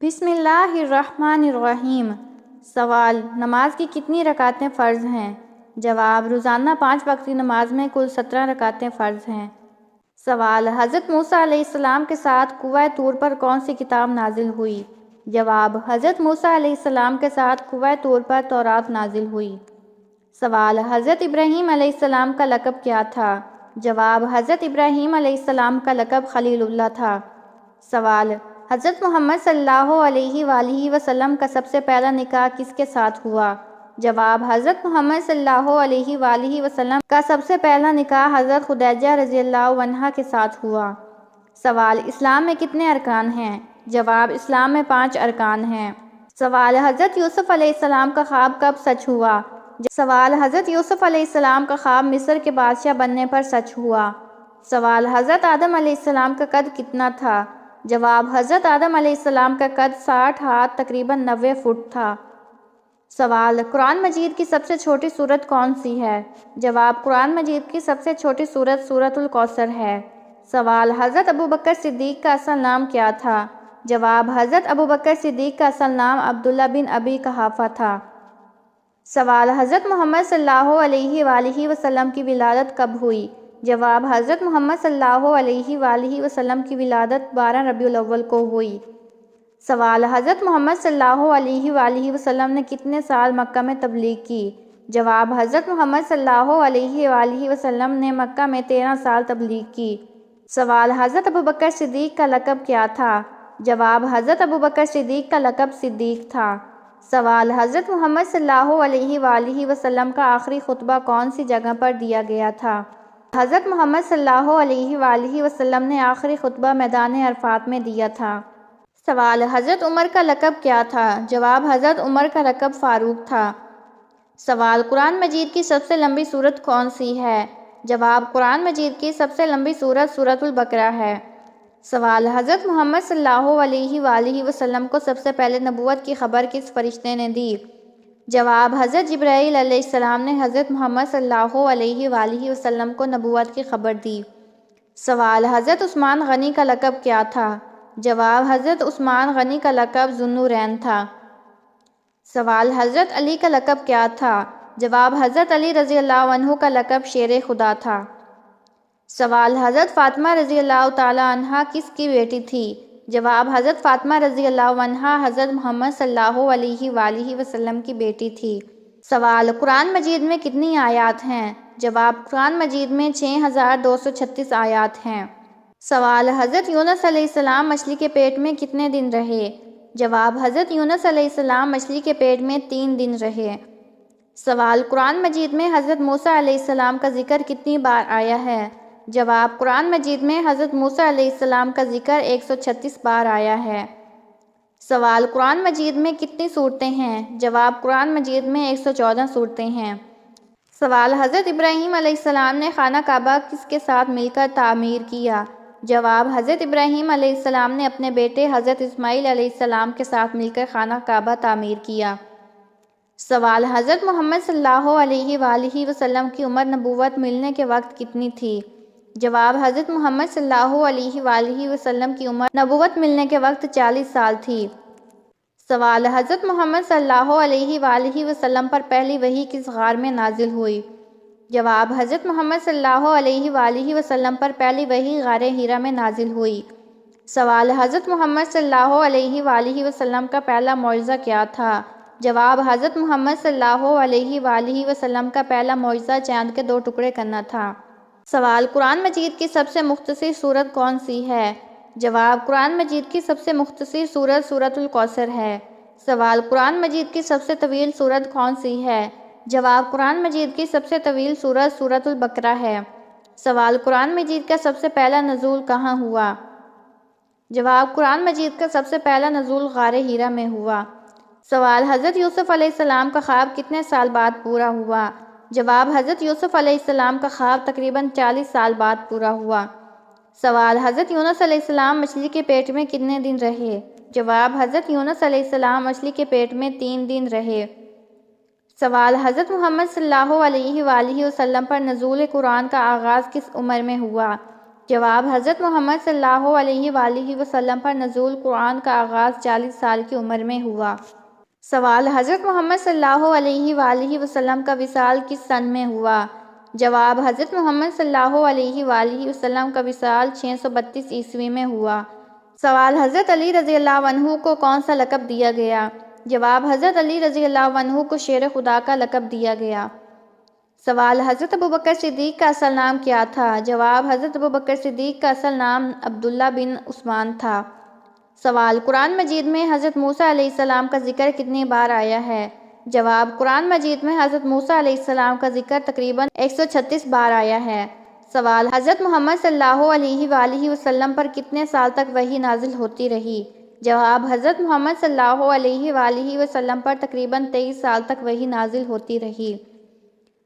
بسم اللہ الرحمن الرحیم۔ سوال: نماز کی کتنی رکعتیں فرض ہیں؟ جواب: روزانہ 5 وقتی نماز میں کل 17 رکعتیں فرض ہیں۔ سوال: حضرت موسیٰ علیہ السلام کے ساتھ کوہ طور پر کون سی کتاب نازل ہوئی؟ جواب: حضرت موسیٰ علیہ السلام کے ساتھ کوہ طور پر تورات نازل ہوئی۔ سوال: حضرت ابراہیم علیہ السلام کا لقب کیا تھا؟ جواب: حضرت ابراہیم علیہ السلام کا لقب خلیل اللہ تھا۔ سوال: حضرت محمد صلی اللہ علیہ وآلہ وسلم کا سب سے پہلا نکاح کس کے ساتھ ہوا؟ جواب: حضرت محمد صلی اللہ علیہ وآلہ وسلم کا سب سے پہلا نکاح حضرت خدیجہ رضی اللہ عنہا کے ساتھ ہوا۔ سوال: اسلام میں کتنے ارکان ہیں؟ جواب: اسلام میں 5 ارکان ہیں۔ سوال: حضرت یوسف علیہ السلام کا خواب کب سچ ہوا؟ سوال: حضرت یوسف علیہ السلام کا خواب مصر کے بادشاہ بننے پر سچ ہوا۔ سوال: حضرت آدم علیہ السلام کا قد کتنا تھا؟ جواب: حضرت آدم علیہ السلام کا قد 60 ہاتھ تقریباً 90 فٹ تھا۔ سوال: قرآن مجید کی سب سے چھوٹی سورت کون سی ہے؟ جواب: قرآن مجید کی سب سے چھوٹی سورت سورۃ الکوثر ہے۔ سوال: حضرت ابوبکر صدیق کا اصل نام کیا تھا؟ جواب: حضرت ابوبکر صدیق کا اصل نام عبداللہ بن ابی قحافہ تھا۔ سوال: حضرت محمد صلی اللہ علیہ وآلہ وسلم کی ولادت کب ہوئی؟ جواب: حضرت محمد صلی اللہ علیہ وآلہ وسلم کی ولادت 12 ربیع الاول کو ہوئی۔ سوال: حضرت محمد صلی اللہ علیہ وآلہ وسلم نے کتنے سال مکہ میں تبلیغ کی؟ جواب: حضرت محمد صلی اللہ علیہ وآلہ وسلم نے مکہ میں 13 سال تبلیغ کی۔ سوال: حضرت ابوبکر صدیق کا لقب کیا تھا؟ جواب: حضرت ابوبکر صدیق کا لقب صدیق تھا۔ سوال: حضرت محمد صلی اللہ علیہ وآلہ وسلم کا آخری خطبہ کون سی جگہ پر دیا گیا تھا؟ حضرت محمد صلی اللہ علیہ وآلہ وسلم نے آخری خطبہ میدان عرفات میں دیا تھا۔ سوال: حضرت عمر کا لقب کیا تھا؟ جواب: حضرت عمر کا لقب فاروق تھا۔ سوال: قرآن مجید کی سب سے لمبی سورت کون سی ہے؟ جواب: قرآن مجید کی سب سے لمبی سورت سورۃ البقرہ ہے۔ سوال: حضرت محمد صلی اللہ علیہ وآلہ وسلم کو سب سے پہلے نبوت کی خبر کس فرشتے نے دی؟ جواب: حضرت جبرائیل علیہ السلام نے حضرت محمد صلی اللہ علیہ وآلہ وسلم کو نبوت کی خبر دی۔ سوال: حضرت عثمان غنی کا لقب کیا تھا؟ جواب: حضرت عثمان غنی کا لقب ذو النورین تھا۔ سوال: حضرت علی کا لقب کیا تھا؟ جواب: حضرت علی رضی اللہ عنہ کا لقب شیر خدا تھا۔ سوال: حضرت فاطمہ رضی اللہ تعالی عنہا کس کی بیٹی تھی؟ جواب: حضرت فاطمہ رضی اللہ عنہا حضرت محمد صلی اللہ علیہ وآلہ وسلم کی بیٹی تھی۔ سوال: قرآن مجید میں کتنی آیات ہیں؟ جواب: قرآن مجید میں 6236 آیات ہیں۔ سوال: حضرت یونس علیہ السلام مچھلی کے پیٹ میں کتنے دن رہے؟ جواب: حضرت یونس علیہ السلام مچھلی کے پیٹ میں 3 دن رہے۔ سوال: قرآن مجید میں حضرت موسیٰ علیہ السلام کا ذکر کتنی بار آیا ہے؟ جواب: قرآن مجید میں حضرت موسیٰ علیہ السلام کا ذکر 136 بار آیا ہے۔ سوال: قرآن مجید میں کتنی سورتیں ہیں؟ جواب: قرآن مجید میں 114 سورتیں ہیں۔ سوال: حضرت ابراہیم علیہ السلام نے خانہ کعبہ کس کے ساتھ مل کر تعمیر کیا؟ جواب: حضرت ابراہیم علیہ السلام نے اپنے بیٹے حضرت اسماعیل علیہ السلام کے ساتھ مل کر خانہ کعبہ تعمیر کیا۔ سوال: حضرت محمد صلی اللہ علیہ وآلہ وسلم کی عمر نبوت ملنے کے وقت کتنی تھی؟ جواب: حضرت محمد صلی اللہ علیہ وآلہ وسلم کی عمر نبوت ملنے کے وقت 40 سال تھی۔ سوال: حضرت محمد صلی اللہ علیہ وآلہ وسلم پر پہلی وحی کس غار میں نازل ہوئی؟ جواب: حضرت محمد صلی اللہ علیہ وآلہ وسلم پر پہلی وحی غار حرا میں نازل ہوئی۔ سوال: حضرت محمد صلی اللہ علیہ وآلہ وسلم کا پہلا معجزہ کیا تھا؟ جواب: حضرت محمد صلی اللہ علیہ وآلہ وسلم کا پہلا معجزہ چاند کے 2 ٹکڑے کرنا تھا۔ سوال: قرآن مجید کی سب سے مختصر سورت کون سی ہے؟ جواب: قرآن مجید کی سب سے مختصر سورت سورۃ الکوثر ہے۔ سوال: قرآن مجید کی سب سے طویل سورت کون سی ہے؟ جواب: قرآن مجید کی سب سے طویل سورت سورۃ البقرہ ہے۔ سوال: قرآن مجید کا سب سے پہلا نزول کہاں ہوا؟ جواب: قرآن مجید کا سب سے پہلا نزول غار حرا میں ہوا۔ سوال: حضرت یوسف علیہ السلام کا خواب کتنے سال بعد پورا ہوا؟ جواب: حضرت یوسف علیہ السلام کا خواب تقریباً 40 سال بعد پورا ہوا۔ سوال: حضرت یونس علیہ السلام مچھلی کے پیٹ میں کتنے دن رہے؟ جواب: حضرت یونس علیہ السلام مچھلی کے پیٹ میں 3 دن رہے۔ سوال: حضرت محمد صلی اللہ علیہ وآلہ وسلم پر نزول قرآن کا آغاز کس عمر میں ہوا؟ جواب: حضرت محمد صلی اللہ علیہ وآلہ وسلم پر نزول قرآن کا آغاز 40 سال کی عمر میں ہوا۔ سوال: حضرت محمد صلی اللہ علیہ وآلہ وسلم کا وصال کس سن میں ہوا؟ جواب: حضرت محمد صلی اللہ علیہ وآلہ وسلم کا وصال 632 عیسوی میں ہوا۔ سوال: حضرت علی رضی اللہ عنہ کو کون سا لقب دیا گیا؟ جواب: حضرت علی رضی اللہ عنہ کو شیر خدا کا لقب دیا گیا۔ سوال: حضرت ابوبکر صدیق کا اصل نام کیا تھا؟ جواب: حضرت ابوبکر صدیق کا اصل نام عبداللہ بن عثمان تھا۔ سوال: قرآن مجید میں حضرت موسیٰ علیہ السلام کا ذکر کتنی بار آیا ہے؟ جواب: قرآن مجید میں حضرت موسیٰ علیہ السلام کا ذکر تقریباً 136 بار آیا ہے۔ سوال: حضرت محمد صلی اللہ علیہ وآلہ وسلم پر کتنے سال تک وحی نازل ہوتی رہی؟ جواب: حضرت محمد صلی اللہ علیہ وآلہ وسلم پر تقریباً 23 سال تک وحی نازل ہوتی رہی۔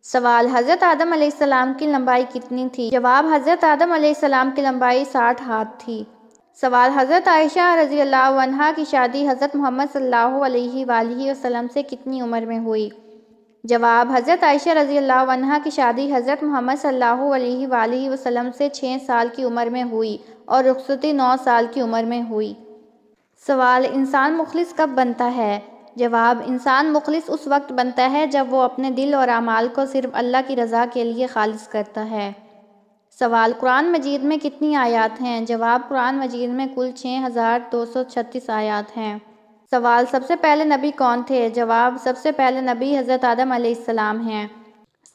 سوال: حضرت آدم علیہ السلام کی لمبائی کتنی تھی؟ جواب: حضرت آدم علیہ السلام کی لمبائی 60 ہاتھ تھی۔ سوال: حضرت عائشہ رضی اللہ عنہا کی شادی حضرت محمد صلی اللہ علیہ وآلہ وسلم سے کتنی عمر میں ہوئی؟ جواب: حضرت عائشہ رضی اللہ عنہا کی شادی حضرت محمد صلی اللہ علیہ وآلہ وسلم سے 6 سال کی عمر میں ہوئی اور رخصتی 9 سال کی عمر میں ہوئی۔ سوال: انسان مخلص کب بنتا ہے؟ جواب: انسان مخلص اس وقت بنتا ہے جب وہ اپنے دل اور اعمال کو صرف اللہ کی رضا کے لیے خالص کرتا ہے۔ سوال: قرآن مجید میں کتنی آیات ہیں؟ جواب: قرآن مجید میں کل 6236 آیات ہیں۔ سوال: سب سے پہلے نبی کون تھے؟ جواب: سب سے پہلے نبی حضرت آدم علیہ السلام ہیں۔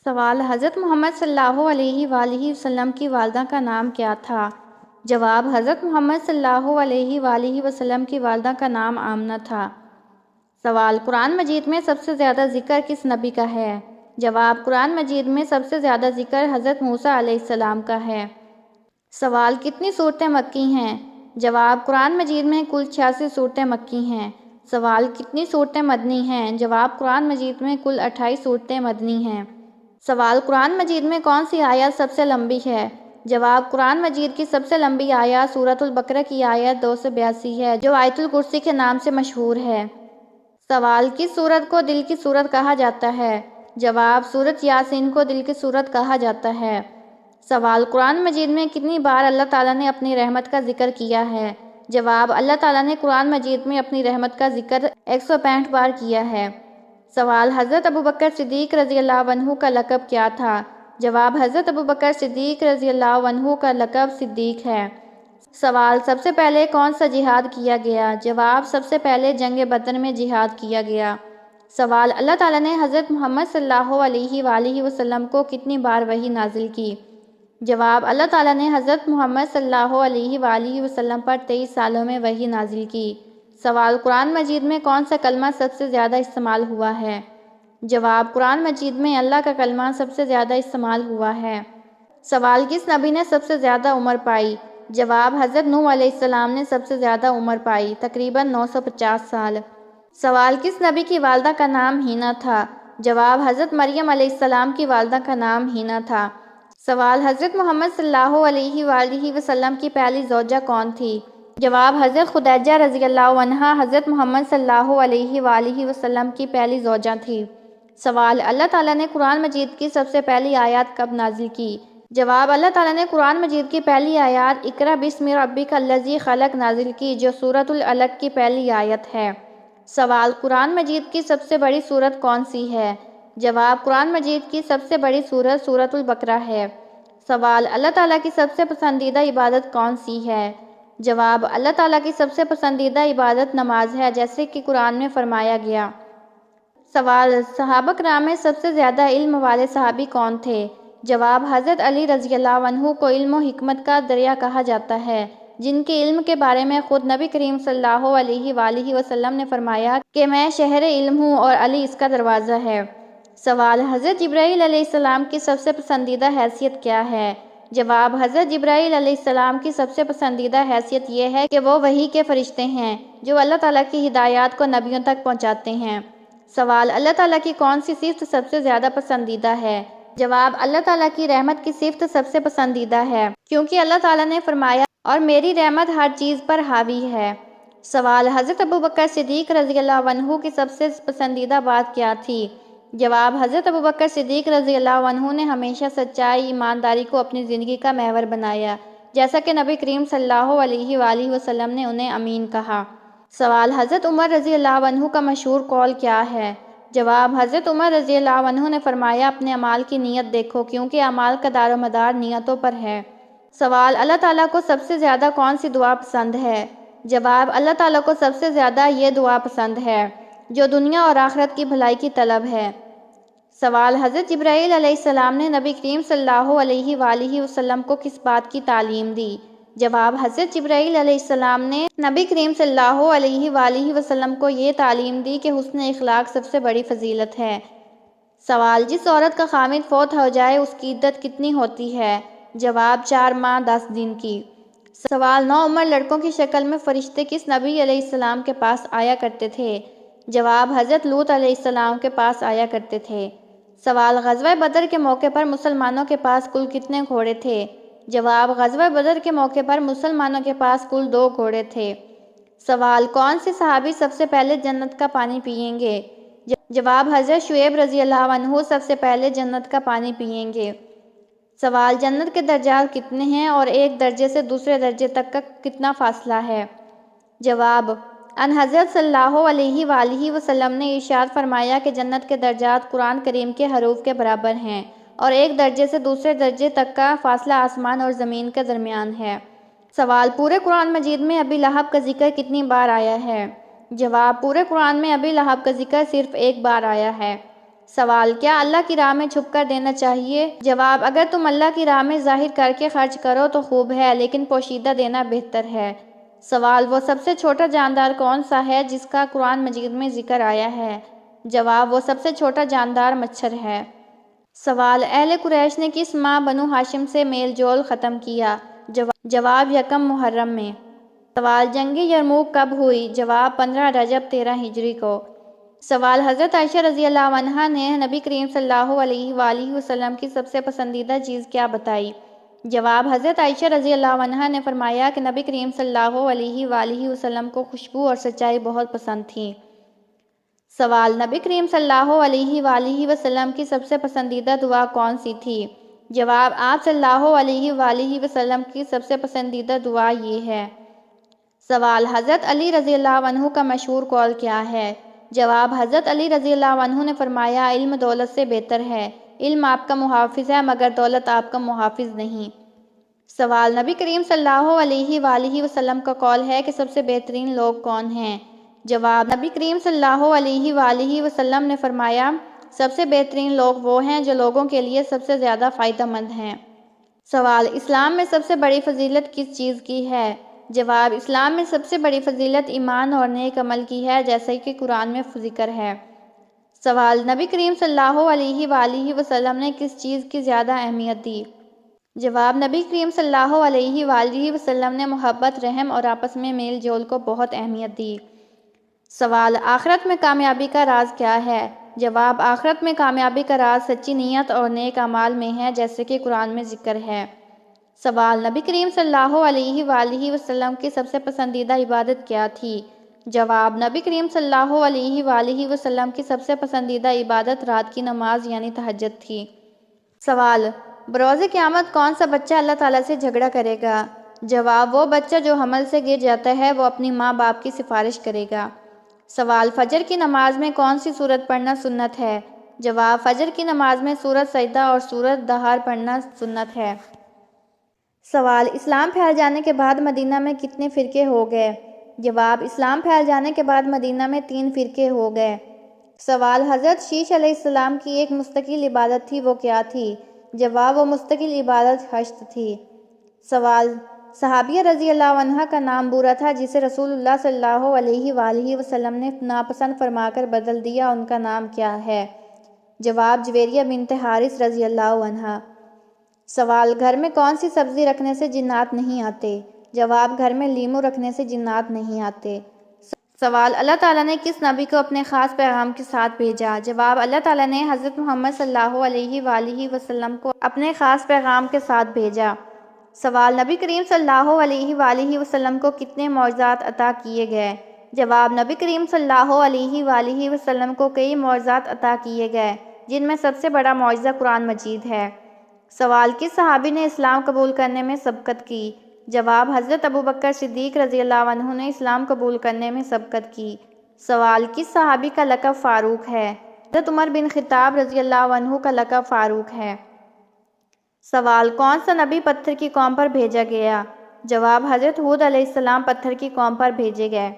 سوال: حضرت محمد صلی اللہ علیہ وآلہ وسلم کی والدہ کا نام کیا تھا؟ جواب: حضرت محمد صلی اللہ علیہ وآلہ وسلم کی والدہ کا نام آمنہ تھا۔ سوال: قرآن مجید میں سب سے زیادہ ذکر کس نبی کا ہے؟ جواب: قرآن مجید میں سب سے زیادہ ذکر حضرت موسیٰ علیہ السلام کا ہے۔ سوال: کتنی سورتیں مکی ہیں؟ جواب: قرآن مجید میں کل 86 سورتیں مکی ہیں۔ سوال: کتنی سورتیں مدنی ہیں؟ جواب: قرآن مجید میں کل 28 سورتیں مدنی ہیں۔ سوال: قرآن مجید میں کون سی آیت سب سے لمبی ہے؟ جواب: قرآن مجید کی سب سے لمبی آیت سورۃ البقرہ کی آیت 282 ہے جو آیت الکرسی کے نام سے مشہور ہے۔ سوال: کس سورت کو دل کی سورت کہا جاتا ہے؟ جواب: سورۃ یاسین کو دل کی سورت کہا جاتا ہے۔ سوال: قرآن مجید میں کتنی بار اللہ تعالیٰ نے اپنی رحمت کا ذکر کیا ہے؟ جواب: اللہ تعالیٰ نے قرآن مجید میں اپنی رحمت کا ذکر 165 بار کیا ہے۔ سوال: حضرت ابوبکر صدیق رضی اللہ عنہ کا لقب کیا تھا؟ جواب: حضرت ابوبکر صدیق رضی اللہ عنہ کا لقب صدیق ہے۔ سوال: سب سے پہلے کون سا جہاد کیا گیا؟ جواب: سب سے پہلے جنگ بدر میں جہاد کیا گیا۔ سوال: اللہ تعالیٰ نے حضرت محمد صلی اللہ علیہ وآلہ وسلم کو کتنی بار وحی نازل کی؟ جواب: اللہ تعالیٰ نے حضرت محمد صلی اللہ علیہ وآلہ وسلم پر 23 سالوں میں وحی نازل کی۔ سوال: قرآن مجید میں کون سا کلمہ سب سے زیادہ استعمال ہوا ہے؟ جواب: قرآن مجید میں اللہ کا کلمہ سب سے زیادہ استعمال ہوا ہے۔ سوال: کس نبی نے سب سے زیادہ عمر پائی؟ جواب: حضرت نوح علیہ السلام نے سب سے زیادہ عمر پائی، تقریباً 950 سال۔ سوال: کس نبی کی والدہ کا نام ہینا تھا؟ جواب: حضرت مریم علیہ السلام کی والدہ کا نام ہینا تھا۔ سوال: حضرت محمد صلی اللہ علیہ وآلہ وسلم کی پہلی زوجہ کون تھی؟ جواب: حضرت خدیجہ رضی اللہ عنہا حضرت محمد صلی اللہ علیہ وآلہ وسلم کی پہلی زوجہ تھی۔ سوال: اللہ تعالیٰ نے قرآن مجید کی سب سے پہلی آیات کب نازل کی؟ جواب: اللہ تعالیٰ نے قرآن مجید کی پہلی آیات اقرأ بسم ربک الذی خلق نازل کی جو سورۃ العلق کی پہلی آیت ہے۔ سوال: قرآن مجید کی سب سے بڑی سورت کون سی ہے؟ جواب: قرآن مجید کی سب سے بڑی سورت سورۃ البقرہ ہے۔ سوال: اللہ تعالیٰ کی سب سے پسندیدہ عبادت کون سی ہے؟ جواب: اللہ تعالیٰ کی سب سے پسندیدہ عبادت نماز ہے جیسے کہ قرآن میں فرمایا گیا۔ سوال: صحابہ کرام میں سب سے زیادہ علم والے صحابی کون تھے؟ جواب: حضرت علی رضی اللہ عنہ کو علم و حکمت کا دریا کہا جاتا ہے، جن کے علم کے بارے میں خود نبی کریم صلی اللہ علیہ وآلہ وسلم نے فرمایا کہ میں شہر علم ہوں اور علی اس کا دروازہ ہے۔ سوال: حضرت جبرائیل علیہ السلام کی سب سے پسندیدہ حیثیت کیا ہے؟ جواب: حضرت جبرائیل علیہ السلام کی سب سے پسندیدہ حیثیت یہ ہے کہ وہ وحی کے فرشتے ہیں جو اللہ تعالیٰ کی ہدایات کو نبیوں تک پہنچاتے ہیں۔ سوال: اللہ تعالیٰ کی کون سی صفت سب سے زیادہ پسندیدہ ہے؟ جواب: اللہ تعالیٰ کی رحمت کی صفت سب سے پسندیدہ ہے کیونکہ اللہ تعالیٰ نے فرمایا اور میری رحمت ہر چیز پر حاوی ہے۔ سوال: حضرت ابوبکر صدیق رضی اللہ عنہ کی سب سے پسندیدہ بات کیا تھی؟ جواب: حضرت ابوبکر صدیق رضی اللہ عنہ نے ہمیشہ سچائی ایمانداری کو اپنی زندگی کا محور بنایا جیسا کہ نبی کریم صلی اللہ علیہ وآلہ وسلم نے انہیں امین کہا۔ سوال: حضرت عمر رضی اللہ عنہ کا مشہور قول کیا ہے؟ جواب: حضرت عمر رضی اللہ عنہ نے فرمایا، اپنے اعمال کی نیت دیکھو، کیونکہ اعمال کا دار و مدار نیتوں پر ہے۔ سوال: اللہ تعالیٰ کو سب سے زیادہ کون سی دعا پسند ہے؟ جواب: اللہ تعالیٰ کو سب سے زیادہ یہ دعا پسند ہے جو دنیا اور آخرت کی بھلائی کی طلب ہے۔ سوال: حضرت جبرائیل علیہ السلام نے نبی کریم صلی اللہ علیہ وآلہ وسلم کو کس بات کی تعلیم دی؟ جواب: حضرت جبرائیل علیہ السلام نے نبی کریم صلی اللہ علیہ وآلہ وسلم کو یہ تعلیم دی کہ حسن اخلاق سب سے بڑی فضیلت ہے۔ سوال: جس عورت کا خامند فوت ہو جائے اس کی عدت کتنی ہوتی ہے؟ جواب: 4 ماہ 10 دن کی۔ سوال: نوعمر لڑکوں کی شکل میں فرشتے کس نبی علیہ السلام کے پاس آیا کرتے تھے؟ جواب: حضرت لوط علیہ السلام کے پاس آیا کرتے تھے۔ سوال: غزوہ بدر کے موقع پر مسلمانوں کے پاس کل کتنے گھوڑے تھے؟ جواب: غزوہ بدر کے موقع پر مسلمانوں کے پاس کل 2 گھوڑے تھے۔ سوال: کون سے صحابی سب سے پہلے جنت کا پانی پئیں گے؟ جواب: حضرت شعیب رضی اللہ عنہ سب سے پہلے جنت کا پانی پئیں گے۔ سوال: جنت کے درجات کتنے ہیں اور ایک درجے سے دوسرے درجے تک کا کتنا فاصلہ ہے؟ جواب: ان حضرت صلی اللہ علیہ وآلہ وسلم نے ارشاد فرمایا کہ جنت کے درجات قرآن کریم کے حروف کے برابر ہیں اور ایک درجے سے دوسرے درجے تک کا فاصلہ آسمان اور زمین کے درمیان ہے۔ سوال: پورے قرآن مجید میں ابی لہب کا ذکر کتنی بار آیا ہے؟ جواب: پورے قرآن میں ابی لہب کا ذکر صرف 1 بار آیا ہے۔ سوال: کیا اللہ کی راہ میں چھپ کر دینا چاہیے؟ جواب: اگر تم اللہ کی راہ میں ظاہر کر کے خرچ کرو تو خوب ہے، لیکن پوشیدہ دینا بہتر ہے۔ سوال: وہ سب سے چھوٹا جاندار کون سا ہے جس کا قرآن مجید میں ذکر آیا ہے؟ جواب: وہ سب سے چھوٹا جاندار مچھر ہے۔ سوال: اہل قریش نے کس ماہ بنو ہاشم سے میل جول ختم کیا؟ جواب: 1 محرم میں۔ سوال: جنگ یرموک کب ہوئی؟ جواب: 15 رجب 13 ہجری کو۔ سوال: حضرت عائشہ رضی اللہ عنہا نے نبی کریم صلی اللہ علیہ وآلہ وسلم کی سب سے پسندیدہ چیز کیا بتائی؟ جواب: حضرت عائشہ رضی اللہ عنہا نے فرمایا کہ نبی کریم صلی اللہ علیہ وآلہ وسلم کو خوشبو اور سچائی بہت پسند تھی۔ سوال: نبی کریم صلی اللہ علیہ وآلہ وسلم کی سب سے پسندیدہ دعا کون سی تھی؟ جواب: آپ صلی اللہ علیہ وآلہ وسلم کی سب سے پسندیدہ دعا یہ ہے۔ سوال: حضرت علی رضی اللہ عنہ کا مشہور قول کیا ہے؟ جواب: حضرت علی رضی اللہ عنہ نے فرمایا، علم دولت سے بہتر ہے۔ علم آپ کا محافظ ہے مگر دولت آپ کا محافظ نہیں۔ سوال: نبی کریم صلی اللہ علیہ وآلہ وسلم کا قول ہے کہ سب سے بہترین لوگ کون ہیں؟ جواب: نبی کریم صلی اللہ علیہ وآلہ وسلم نے فرمایا، سب سے بہترین لوگ وہ ہیں جو لوگوں کے لیے سب سے زیادہ فائدہ مند ہیں۔ سوال: اسلام میں سب سے بڑی فضیلت کس چیز کی ہے؟ جواب: اسلام میں سب سے بڑی فضیلت ایمان اور نیک عمل کی ہے، جیسے کہ قرآن میں ذکر ہے۔ سوال: نبی کریم صلی اللہ علیہ وآلہ وسلم نے کس چیز کی زیادہ اہمیت دی؟ جواب: نبی کریم صلی اللہ علیہ وآلہ وسلم نے محبت، رحم اور آپس میں میل جول کو بہت اہمیت دی۔ سوال: آخرت میں کامیابی کا راز کیا ہے؟ جواب: آخرت میں کامیابی کا راز سچی نیت اور نیک اعمال میں ہے، جیسے کہ قرآن میں ذکر ہے۔ سوال: نبی کریم صلی اللہ علیہ وآلہ وسلم کی سب سے پسندیدہ عبادت کیا تھی؟ جواب: نبی کریم صلی اللہ علیہ وآلہ وسلم کی سب سے پسندیدہ عبادت رات کی نماز یعنی تہجد تھی۔ سوال: بروز قیامت کون سا بچہ اللہ تعالیٰ سے جھگڑا کرے گا؟ جواب: وہ بچہ جو حمل سے گر جاتا ہے وہ اپنی ماں باپ کی سفارش کرے گا۔ سوال: فجر کی نماز میں کون سی سورت پڑھنا سنت ہے؟ جواب: فجر کی نماز میں سورت سجدہ اور سورت دہار پڑھنا سنت ہے۔ سوال: اسلام پھیل جانے کے بعد مدینہ میں کتنے فرقے ہو گئے؟ جواب: اسلام پھیل جانے کے بعد مدینہ میں 3 فرقے ہو گئے۔ سوال: حضرت شیش علیہ السلام کی ایک مستقل عبادت تھی، وہ کیا تھی؟ جواب: وہ مستقل عبادت حشت تھی۔ سوال: صحابیہ رضی اللہ عنہا کا نام بورا تھا جسے رسول اللہ صلی اللہ علیہ وآلہ وسلم نے ناپسند فرما کر بدل دیا، ان کا نام کیا ہے؟ جواب: جویریہ بنت حارث رضی اللہ عنہا۔ سوال: گھر میں کون سی سبزی رکھنے سے جنات نہیں آتے؟ جواب: گھر میں لیمو رکھنے سے جنات نہیں آتے۔ سوال: اللہ تعالیٰ نے کس نبی کو اپنے خاص پیغام کے ساتھ بھیجا؟ جواب: اللہ تعالیٰ نے حضرت محمد صلی اللہ علیہ وآلہ وسلم کو اپنے خاص پیغام کے ساتھ بھیجا۔ سوال: نبی کریم صلی اللہ علیہ وآلہ وسلم کو کتنے معجزات عطا کیے گئے؟ جواب: نبی کریم صلی اللہ علیہ وآلہ وسلم کو کئی معجزات عطا کیے گئے، جن میں سب سے بڑا معجزہ قرآن مجید ہے۔ سوال: کس صحابی نے اسلام قبول کرنے میں سبقت کی؟ جواب: حضرت ابوبکر صدیق رضی اللہ عنہ نے اسلام قبول کرنے میں سبقت کی۔ سوال: کس صحابی کا لقب فاروق ہے؟ حضرت عمر بن خطاب رضی اللہ عنہ کا لقب فاروق ہے۔ سوال: کون سا نبی پتھر کی قوم پر بھیجا گیا؟ جواب: حضرت ہود علیہ السلام پتھر کی قوم پر بھیجے گئے۔